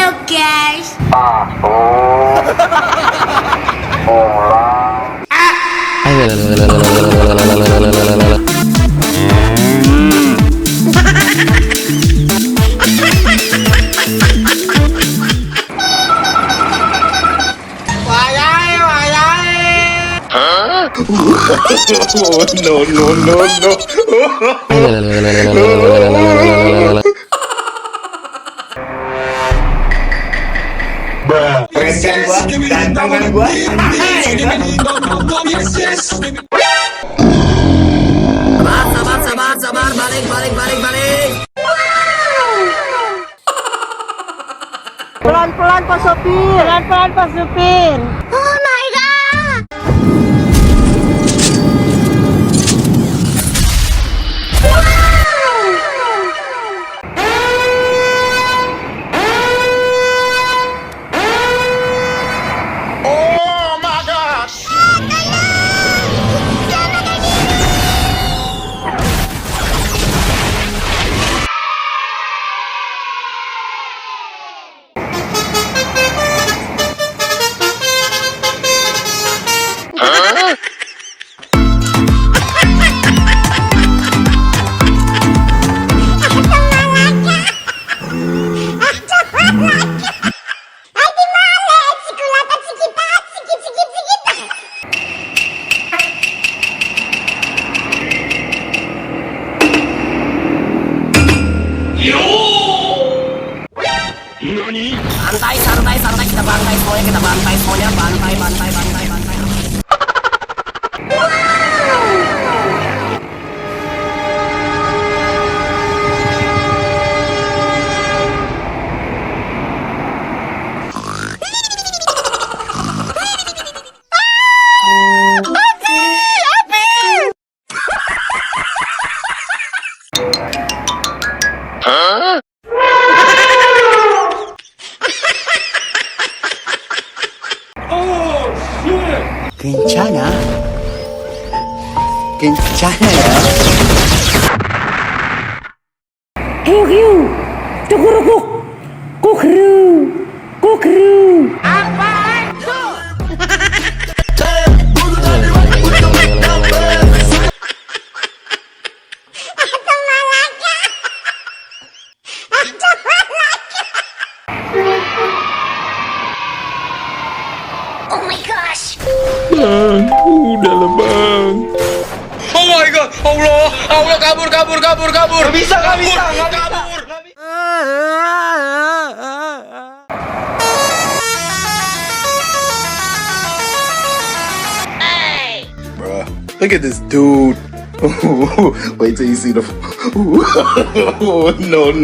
Halo guys. No. Keren kan gua, tantangan gua. Sabar, balik. Pelan-pelan Pak Sopir. Oh my god. Santai, kita bantai semuanya, bantai. Kencana ya. Hiu. Cukurukuk. Kukru. Oh my gosh. Bang, udah lah bang. Oh my god, Allah kabur. Gak bisa. Bruh, look at this dude. Wait till you see the. No.